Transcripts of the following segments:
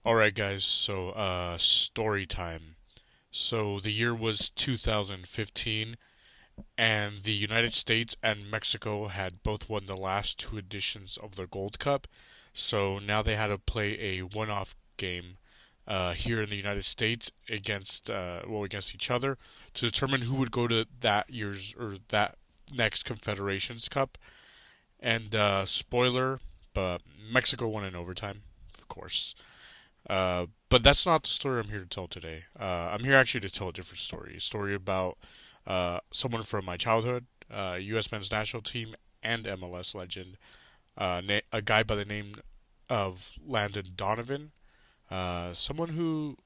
Alright guys, so story time. So the year was 2015 and the United States and Mexico had both won the last two editions of the Gold Cup. So now they had to play a one-off game here in the United States against each other to determine who would go to that year's or that next Confederations Cup. And spoiler, but Mexico won in overtime, of course. But that's not the story I'm here to tell today. I'm here actually to tell a different story. A story about someone from my childhood, U.S. men's national team and MLS legend, a guy by the name of Landon Donovan. Someone who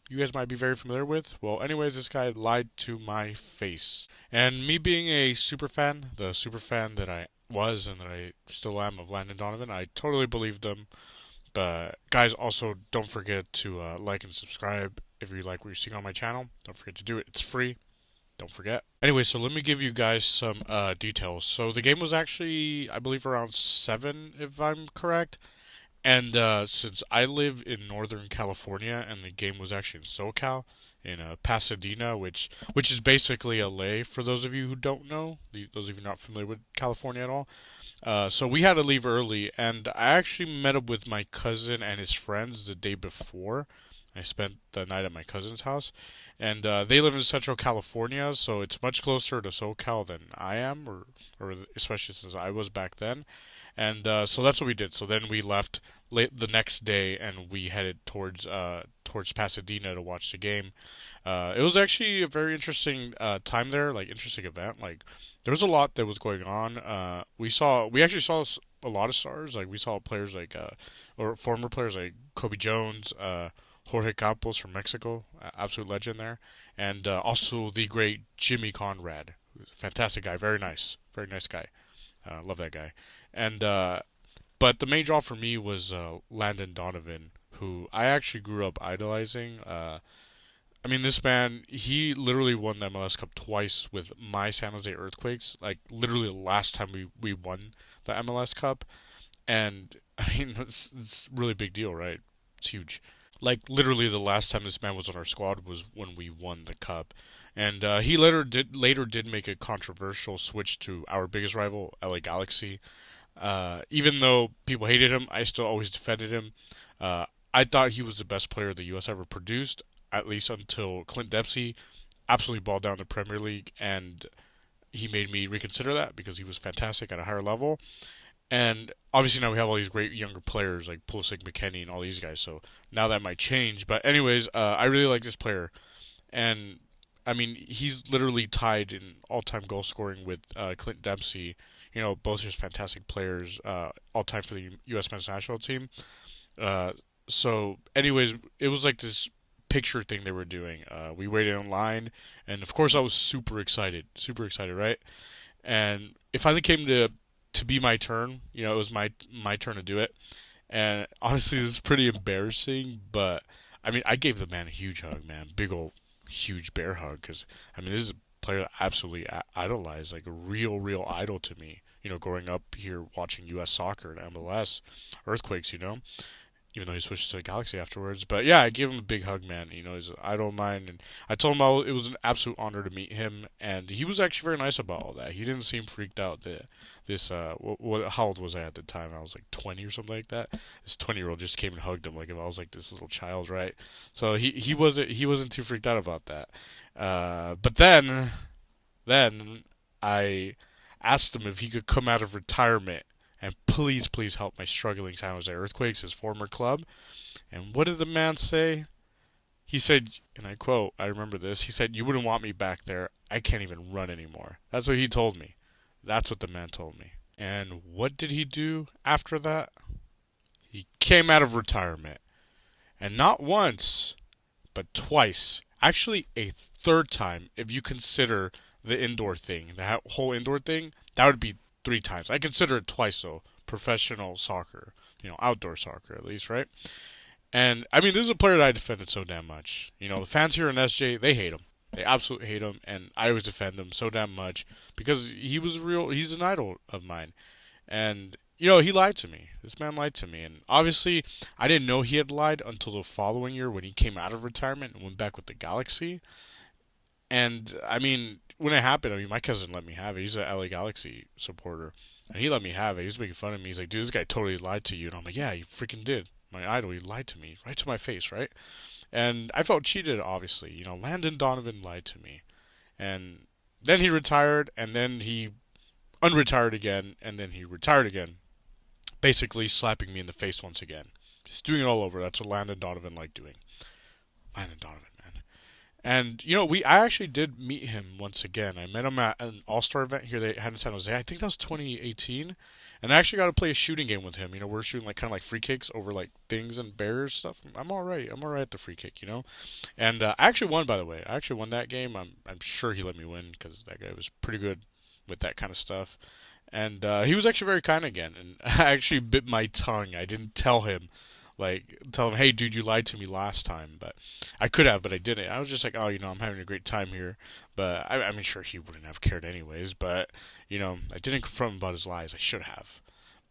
you guys might be very familiar with. Well, anyways, this guy lied to my face. And me being a super fan, the super fan that I was and that I still am of Landon Donovan, I totally believed him. But guys, also don't forget to like and subscribe if you like what you're seeing on my channel. Don't forget to do it. It's free. Don't forget. Anyway, so let me give you guys some details. So the game was actually, I believe, around 7, if I'm correct. And since I live in Northern California, and the game was actually in SoCal, in Pasadena, which is basically LA for those of you who don't know, those of you not familiar with California at all. So we had to leave early, and I actually met up with my cousin and his friends the day before. I spent the night at my cousin's house, and they live in Central California, so it's much closer to SoCal than I am, or especially since I was back then. And so that's what we did. So then we left late the next day, and we headed towards Pasadena to watch the game. It was actually a very interesting time there, like interesting event. Like there was a lot that was going on. We actually saw a lot of stars. Like we saw players like or former players like Kobe Jones, Jorge Campos from Mexico, absolute legend there, and also the great Jimmy Conrad, who's a fantastic guy, very nice guy. Love that guy. And but the main draw for me was Landon Donovan, who I actually grew up idolizing. I mean, this man, he literally won the MLS Cup twice with my San Jose Earthquakes. Like literally the last time we won the MLS Cup, and I mean it's a really big deal, right? It's huge. Like literally the last time this man was on our squad was when we won the cup, and he later did make a controversial switch to our biggest rival, LA Galaxy. Even though people hated him, I still always defended him. I thought he was the best player the U.S. ever produced, at least until Clint Dempsey absolutely balled down the Premier League, and he made me reconsider that because he was fantastic at a higher level. And obviously now we have all these great younger players like Pulisic, McKennie, and all these guys. So now that might change. But anyways, I really like this player, and I mean he's literally tied in all-time goal scoring with Clint Dempsey. You know, both just fantastic players, all time for the U.S. men's national team. Uh, so, anyways, it was like this picture thing they were doing. We waited in line, and of course I was super excited, right? And it finally came to be my turn. You know, it was my turn to do it. And honestly, this is pretty embarrassing, but I mean, I gave the man a huge hug, man, big old huge bear hug, because I mean, this is a player that I absolutely idolized, like a real idol to me. You know, growing up here watching U.S. soccer and MLS, Earthquakes, you know, even though he switched to the Galaxy afterwards. But yeah, I gave him a big hug, man. You know, he's an idol of mine, and I told him it was an absolute honor to meet him, and he was actually very nice about all that. He didn't seem freaked out that this how old was I at the time? I was like 20 or something like that. This 20-year-old just came and hugged him like if I was like this little child, right? So he wasn't too freaked out about that. But then I asked him if he could come out of retirement and please help my struggling San Jose Earthquakes, his former club. And what did the man say? He said, and I quote, I remember this, he said, "You wouldn't want me back there. I can't even run anymore." That's what he told me. That's what the man told me. And what did he do after that? He came out of retirement. And not once, but twice. Actually, a third time, if you consider the indoor thing, the whole indoor thing, that would be 3 times. I consider it twice, though. Professional soccer, you know, outdoor soccer at least, right? And I mean, this is a player that I defended so damn much. You know, the fans here in SJ, they hate him. They absolutely hate him, and I always defend him so damn much because he's an idol of mine. And he lied to me. This man lied to me, and obviously, I didn't know he had lied until the following year when he came out of retirement and went back with the Galaxy. And I mean, when it happened, I mean, my cousin let me have it. He's a LA Galaxy supporter, and he let me have it. He was making fun of me. He's like, "Dude, this guy totally lied to you." And I'm like, "Yeah, he freaking did. My idol, he lied to me right to my face, right?" And I felt cheated. Obviously, Landon Donovan lied to me, and then he retired, and then he unretired again, and then he retired again, basically slapping me in the face once again. Just doing it all over. That's what Landon Donovan liked doing. Landon Donovan, man. And I actually did meet him once again. I met him at an All Star event here they had in San Jose. I think that was 2018, and I actually got to play a shooting game with him. We're shooting like kind of like free kicks over like things and bears stuff. I'm all right. I'm all right at the free kick. And I actually won, by the way. I actually won that game. I'm sure he let me win because that guy was pretty good with that kind of stuff. And he was actually very kind again. And I actually bit my tongue. I didn't tell him, hey, dude, you lied to me last time. But I could have, but I didn't. I was just like, oh, I'm having a great time here. But I mean, sure, he wouldn't have cared anyways. But I didn't confront him about his lies. I should have.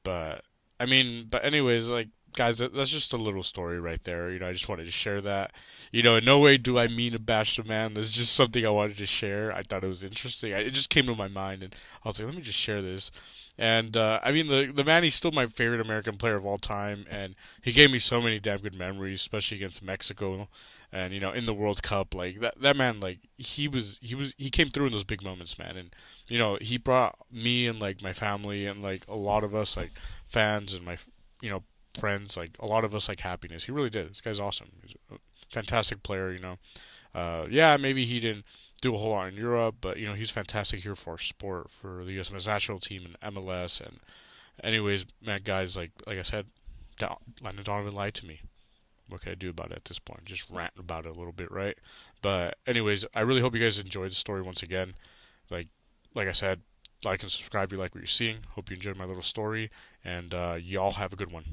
But I mean, but anyways, like guys, that's just a little story right there. I just wanted to share that. In no way do I mean to bash the man. This is just something I wanted to share. I thought it was interesting. It just came to my mind, and I was like, let me just share this. And I mean, the man, he's still my favorite American player of all time, and he gave me so many damn good memories, especially against Mexico, and in the World Cup. Like that man, like he came through in those big moments, man. And he brought me and like my family and like a lot of us like fans and my friends, like a lot of us, like happiness. He really did. This guy's awesome. He's a fantastic player. Yeah, maybe he didn't do a whole lot in Europe, but he's fantastic here for our sport, for the U.S. men's national team and MLS. And anyways, man, guys, like I said, Landon Donovan lied to me. What can I do about it at this point? Just rant about it a little bit, right? But anyways, I really hope you guys enjoyed the story once again. Like like I said, like and subscribe if you like what you're seeing. Hope you enjoyed my little story, and y'all have a good one.